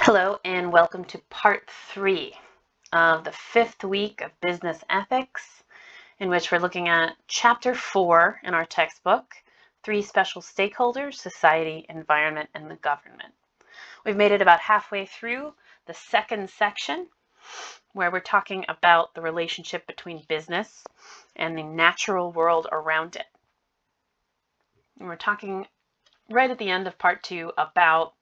Hello and welcome to part 3 of the 5th week of Business Ethics, in which we're looking at Chapter 4 in our textbook, 3 Special Stakeholders, Society, Environment, and the Government. We've made it about halfway through the second section, where we're talking about the relationship between business and the natural world around it. And we're talking right at the end of part 2 about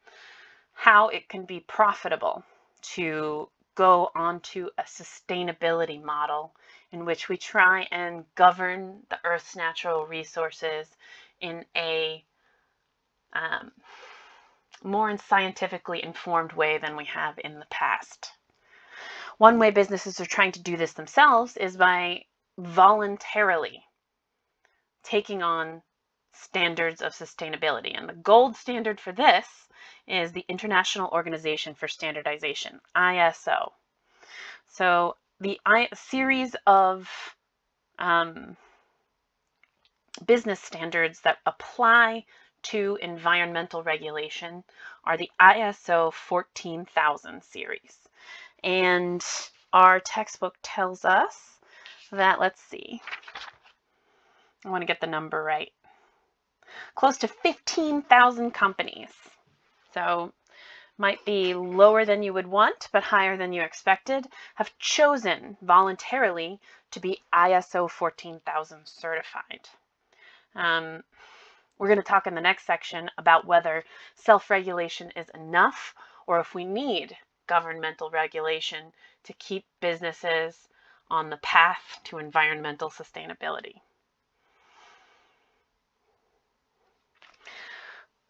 how it can be profitable to go onto a sustainability model in which we try and govern the Earth's natural resources in a more scientifically informed way than we have in the past. One way businesses are trying to do this themselves is by voluntarily taking on standards of sustainability. And the gold standard for this is the International Organization for Standardization, ISO. So the series of business standards that apply to environmental regulation are the ISO 14000 series. And our textbook tells us that, let's see, I want to get the number right, close to 15,000 companies. So might be lower than you would want, but higher than you expected, have chosen voluntarily to be ISO 14000 certified. We're going to talk in the next section about whether self-regulation is enough or if we need governmental regulation to keep businesses on the path to environmental sustainability.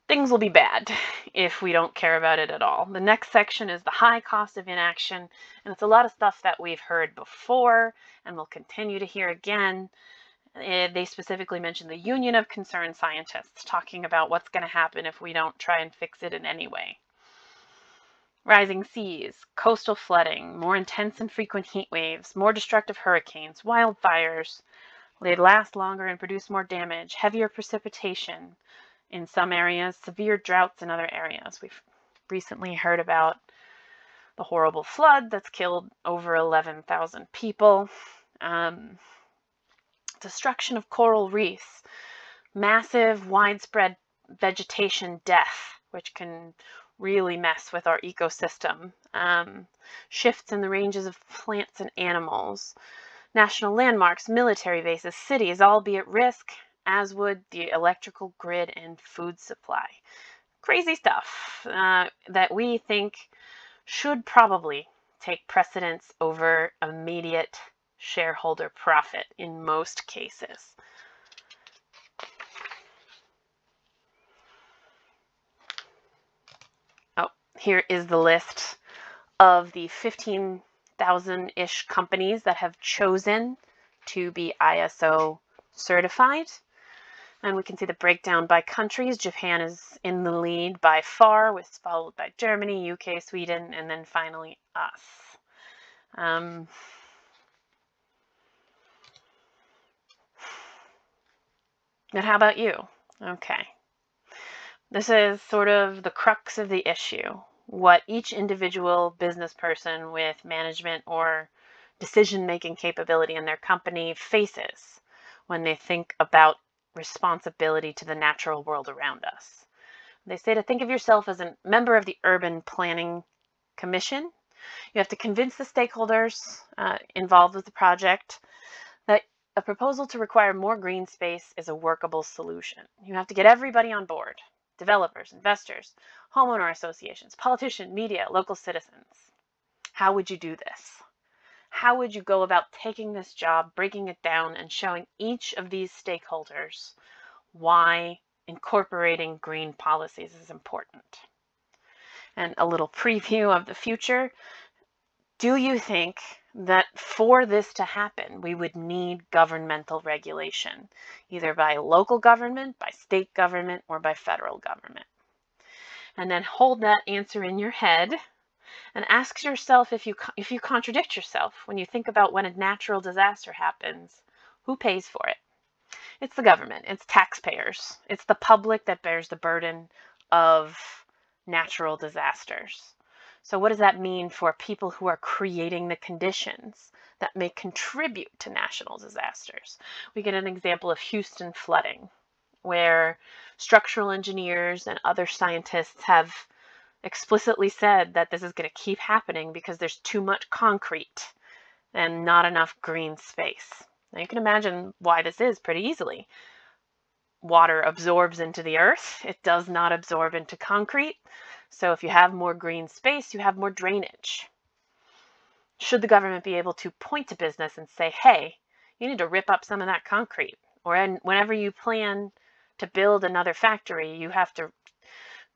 Things will be bad if we don't care about it at all. The next section is the high cost of inaction, and it's a lot of stuff that we've heard before and we'll continue to hear again. They specifically mention the Union of Concerned Scientists, talking about what's going to happen if we don't try and fix it in any way. Rising seas, coastal flooding, more intense and frequent heat waves, more destructive hurricanes, wildfires. They last longer and produce more damage, heavier precipitation in some areas, severe droughts in other areas. We've recently heard about the horrible flood that's killed over 11,000 people. Destruction of coral reefs, massive widespread vegetation death, which can really mess with our ecosystem. Shifts in the ranges of plants and animals. National landmarks, military bases, cities all be at risk, as would the electrical grid and food supply. Crazy stuff that we think should probably take precedence over immediate shareholder profit in most cases. Oh, here is the list of the 15,000-ish companies that have chosen to be ISO certified. And we can see the breakdown by countries. Japan is in the lead by far, followed by Germany, UK, Sweden, and then finally us. But how about you? Okay. This is sort of the crux of the issue. What each individual business person with management or decision-making capability in their company faces when they think about responsibility to the natural world around us. They say to think of yourself as a member of the Urban Planning Commission. You have to convince the stakeholders involved with the project that a proposal to require more green space is a workable solution. You have to get everybody on board: developers, investors, homeowner associations, politicians, media, local citizens. How would you do this? How would you go about taking this job, breaking it down, and showing each of these stakeholders why incorporating green policies is important? And a little preview of the future. Do you think that for this to happen, we would need governmental regulation, either by local government, by state government, or by federal government? And then hold that answer in your head and ask yourself, if you contradict yourself when you think about when a natural disaster happens, who pays for it? It's the government. It's taxpayers. It's the public that bears the burden of natural disasters. So what does that mean for people who are creating the conditions that may contribute to national disasters? We get an example of Houston flooding, where structural engineers and other scientists have explicitly said that this is going to keep happening because there's too much concrete and not enough green space. Now you can imagine why this is pretty easily. Water absorbs into the earth. It does not absorb into concrete. So if you have more green space, you have more drainage. Should the government be able to point to business and say, hey, you need to rip up some of that concrete, or whenever you plan to build another factory, you have to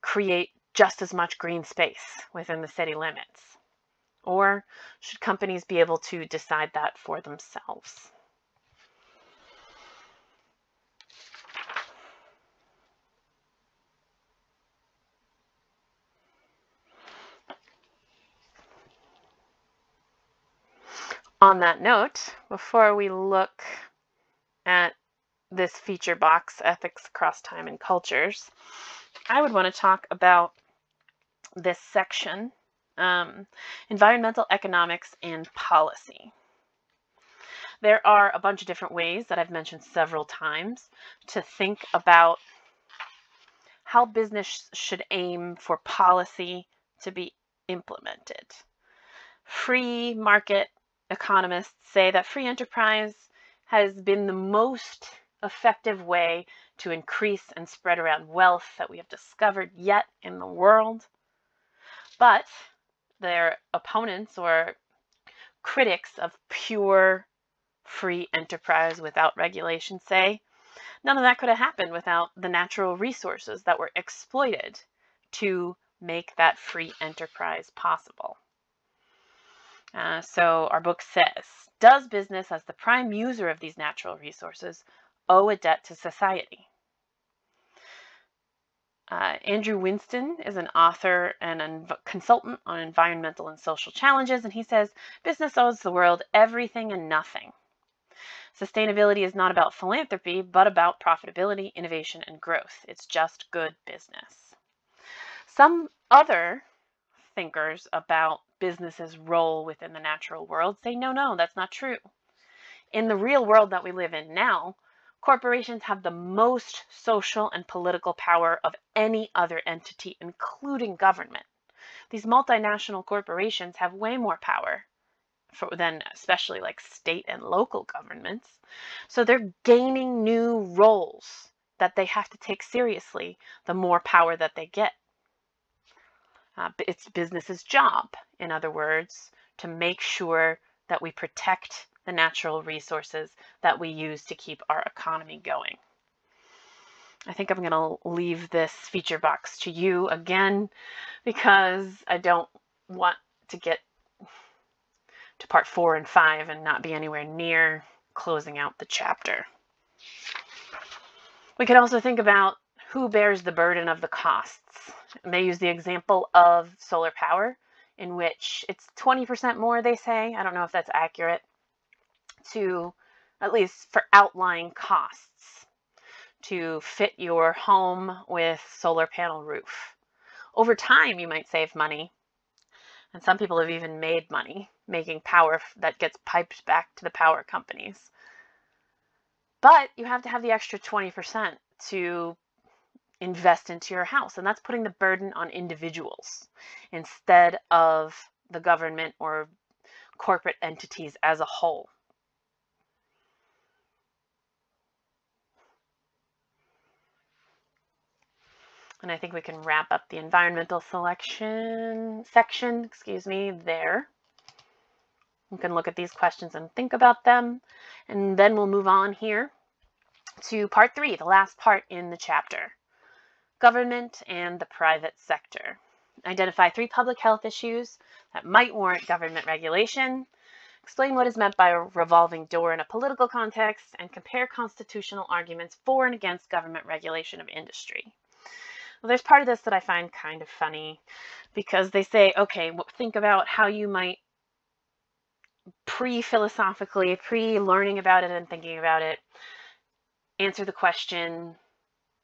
create just as much green space within the city limits? Or should companies be able to decide that for themselves? On that note, before we look at this feature box, Ethics Across Time and Cultures, I would want to talk about this section, Environmental Economics and Policy. There are a bunch of different ways that I've mentioned several times to think about how business should aim for policy to be implemented. Free market economists say that free enterprise has been the most effective way to increase and spread around wealth that we have discovered yet in the world. But their opponents or critics of pure free enterprise without regulation say none of that could have happened without the natural resources that were exploited to make that free enterprise possible. So our book says, does business as the prime user of these natural resources owe a debt to society? Andrew Winston is an author and a consultant on environmental and social challenges, and he says, business owes the world everything and nothing. Sustainability is not about philanthropy, but about profitability, innovation, and growth. It's just good business. Some other thinkers about business's role within the natural world say, no, that's not true. In the real world that we live in now, corporations have the most social and political power of any other entity, including government. These multinational corporations have way more power than especially like state and local governments. So they're gaining new roles that they have to take seriously the more power that they get. It's business's job, in other words, to make sure that we protect the natural resources that we use to keep our economy going. I think I'm going to leave this feature box to you again because I don't want to get to part 4 and 5 and not be anywhere near closing out the chapter. We can also think about who bears the burden of the costs. And they use the example of solar power, in which it's 20% more, they say. I don't know if that's accurate, to at least for outlying costs to fit your home with solar panel roof. Over time, you might save money. And some people have even made money making power that gets piped back to the power companies. But you have to have the extra 20% to invest into your house. And that's putting the burden on individuals instead of the government or corporate entities as a whole. And I think we can wrap up the environmental section there. You can look at these questions and think about them. And then we'll move on here to part 3, the last part in the chapter. Government and the private sector. Identify 3 public health issues that might warrant government regulation. Explain what is meant by a revolving door in a political context, and compare constitutional arguments for and against government regulation of industry. Well, there's part of this that I find kind of funny because they say, okay, well, think about how you might pre-philosophically, pre-learning about it and thinking about it, answer the question,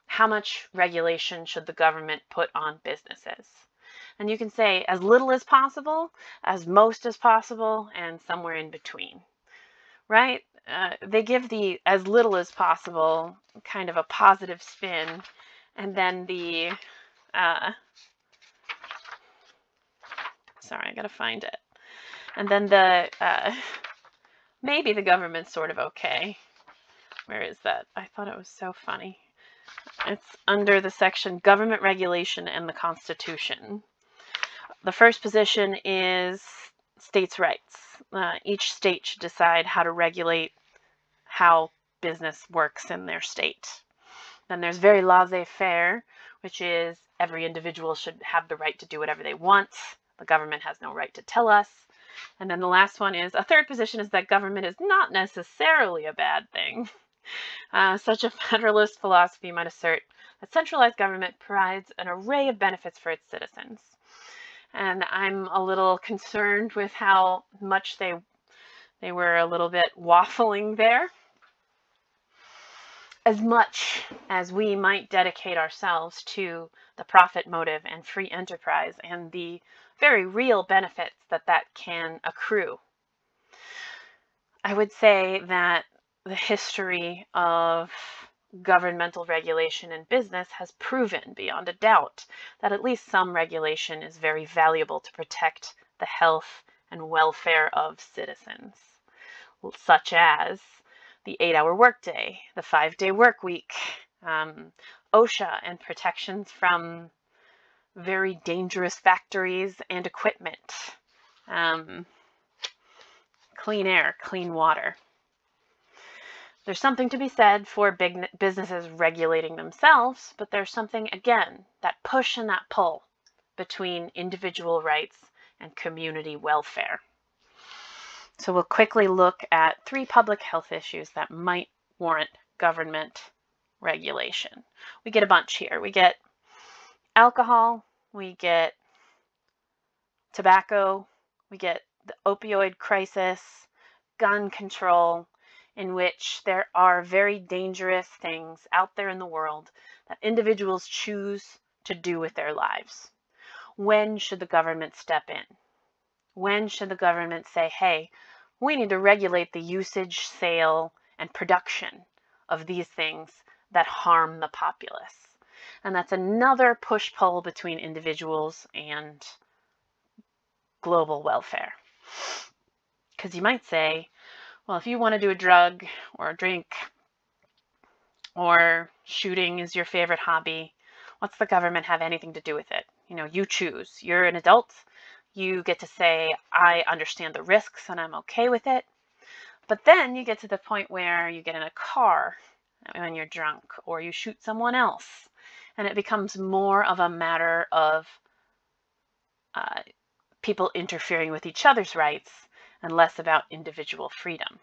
how much regulation should the government put on businesses? And you can say as little as possible, as most as possible, and somewhere in between, right? They give the as little as possible kind of a positive spin, and then the, sorry, I gotta find it. And then the, maybe the government's sort of okay. Where is that? I thought it was so funny. It's under the section Government Regulation and the Constitution. The first position is states' rights. Each state should decide how to regulate how business works in their state. Then there's very laissez-faire, which is every individual should have the right to do whatever they want. The government has no right to tell us. And then the last one is, a third position is that government is not necessarily a bad thing. Such a federalist philosophy might assert that centralized government provides an array of benefits for its citizens. And I'm a little concerned with how much they were a little bit waffling there. As much as we might dedicate ourselves to the profit motive and free enterprise and the very real benefits that that can accrue, I would say that the history of governmental regulation in business has proven beyond a doubt that at least some regulation is very valuable to protect the health and welfare of citizens, such as the 8-hour workday, the 5-day work week, OSHA and protections from very dangerous factories and equipment, clean air, clean water. There's something to be said for big businesses regulating themselves, but there's something, again, that push and that pull between individual rights and community welfare. So we'll quickly look at 3 public health issues that might warrant government regulation. We get a bunch here. We get alcohol, we get tobacco, we get the opioid crisis, gun control, in which there are very dangerous things out there in the world that individuals choose to do with their lives. When should the government step in? When should the government say, hey, we need to regulate the usage, sale, and production of these things that harm the populace? And that's another push-pull between individuals and global welfare. Because you might say, well, if you want to do a drug or a drink or shooting is your favorite hobby, what's the government have anything to do with it? You know, you choose. You're an adult. You get to say, I understand the risks and I'm okay with it. But then you get to the point where you get in a car when you're drunk or you shoot someone else. And it becomes more of a matter of people interfering with each other's rights and less about individual freedom.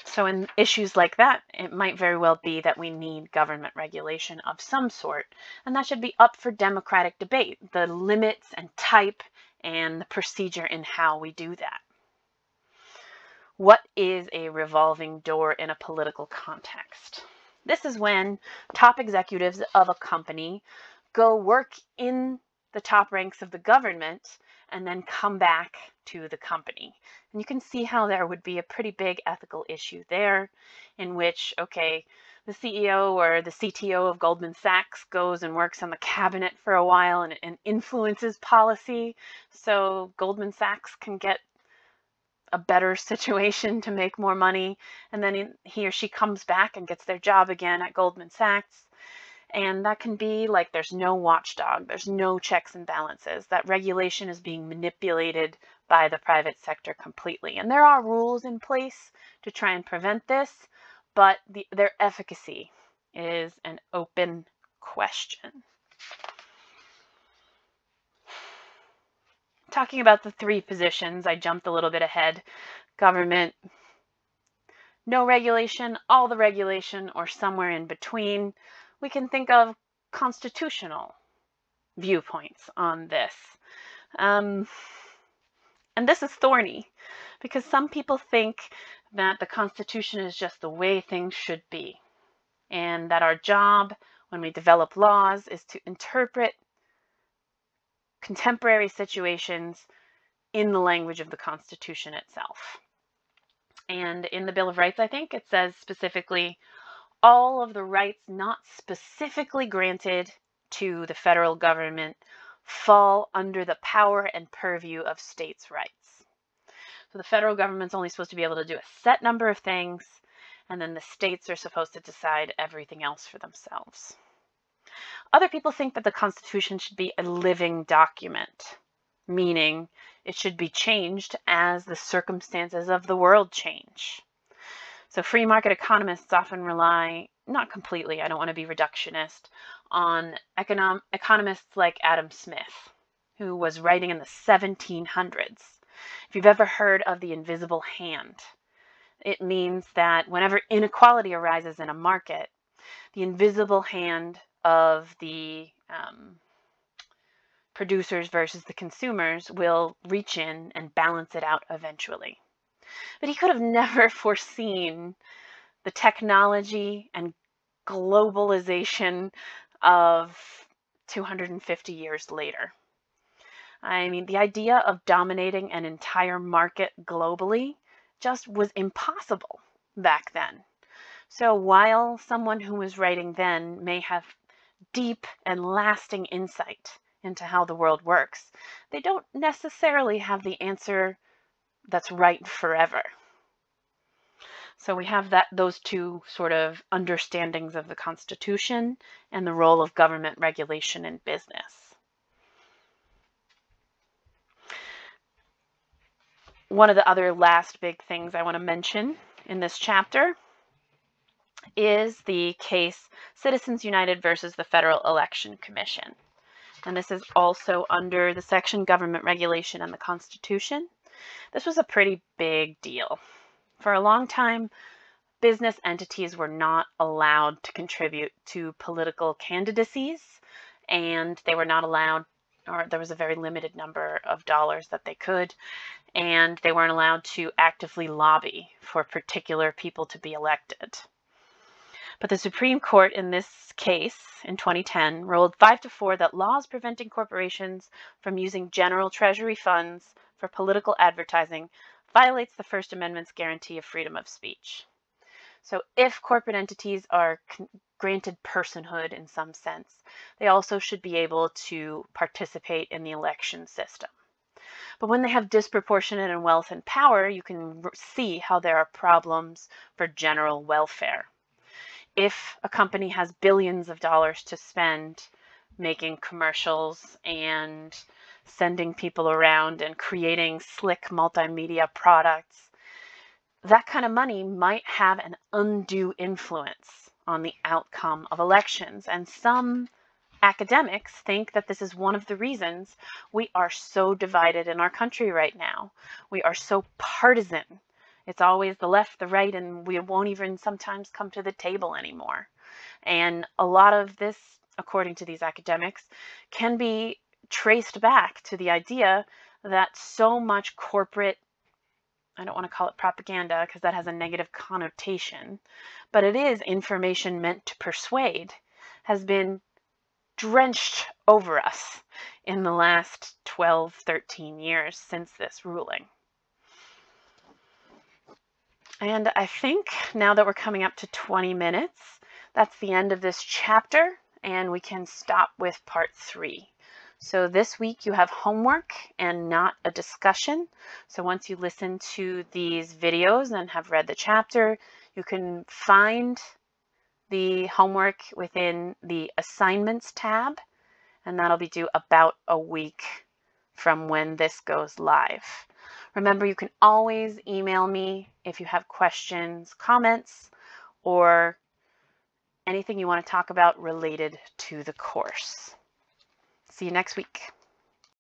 So in issues like that, it might very well be that we need government regulation of some sort, and that should be up for democratic debate, the limits and type and the procedure in how we do that. What is a revolving door in a political context? This is when top executives of a company go work in the top ranks of the government and then come back to the company. And you can see how there would be a pretty big ethical issue there in which, okay, the CEO or the CTO of Goldman Sachs goes and works on the cabinet for a while and influences policy so Goldman Sachs can get a better situation to make more money. And then he or she comes back and gets their job again at Goldman Sachs. And that can be like there's no watchdog, there's no checks and balances. That regulation is being manipulated by the private sector completely. And there are rules in place to try and prevent this, but their efficacy is an open question. Talking about the 3 positions, I jumped a little bit ahead. Government, no regulation, all the regulation, or somewhere in between. We can think of constitutional viewpoints on this. And this is thorny because some people think that the Constitution is just the way things should be, and that our job when we develop laws is to interpret contemporary situations in the language of the Constitution itself. And in the Bill of Rights, I think, it says specifically, all of the rights not specifically granted to the federal government fall under the power and purview of states' rights. So the federal government's only supposed to be able to do a set number of things, and then the states are supposed to decide everything else for themselves. Other people think that the Constitution should be a living document, meaning it should be changed as the circumstances of the world change. So free market economists often rely, not completely, I don't want to be reductionist, on economists like Adam Smith, who was writing in the 1700s. If you've ever heard of the invisible hand, it means that whenever inequality arises in a market, the invisible hand of the producers versus the consumers will reach in and balance it out eventually. But he could have never foreseen the technology and globalization of 250 years later. I mean, the idea of dominating an entire market globally just was impossible back then. So while someone who was writing then may have deep and lasting insight into how the world works, they don't necessarily have the answer that's right forever. So we have those two sort of understandings of the Constitution and the role of government regulation in business. One of the other last big things I want to mention in this chapter is the case Citizens United versus the Federal Election Commission. And this is also under the section Government Regulation and the Constitution. This was a pretty big deal. For a long time, business entities were not allowed to contribute to political candidacies, and they were not allowed, or there was a very limited number of dollars that they could, and they weren't allowed to actively lobby for particular people to be elected. But the Supreme Court in this case in 2010 ruled 5-4 that laws preventing corporations from using general treasury funds for political advertising violates the First Amendment's guarantee of freedom of speech. So if corporate entities are granted personhood in some sense, they also should be able to participate in the election system. But when they have disproportionate in wealth and power, you can see how there are problems for general welfare. If a company has billions of dollars to spend making commercials and sending people around and creating slick multimedia products, that kind of money might have an undue influence on the outcome of elections. And some academics think that this is one of the reasons we are so divided in our country right now. We are so partisan. It's always the left, the right, and we won't even sometimes come to the table anymore. And a lot of this, according to these academics, can be traced back to the idea that so much corporate, I don't want to call it propaganda because that has a negative connotation, but it is information meant to persuade, has been drenched over us in the last 12, 13 years since this ruling. And I think now that we're coming up to 20 minutes, that's the end of this chapter, and we can stop with part 3. So this week you have homework and not a discussion. So once you listen to these videos and have read the chapter, you can find the homework within the assignments tab, and that'll be due about a week from when this goes live. Remember, you can always email me if you have questions, comments, or anything you want to talk about related to the course. See you next week.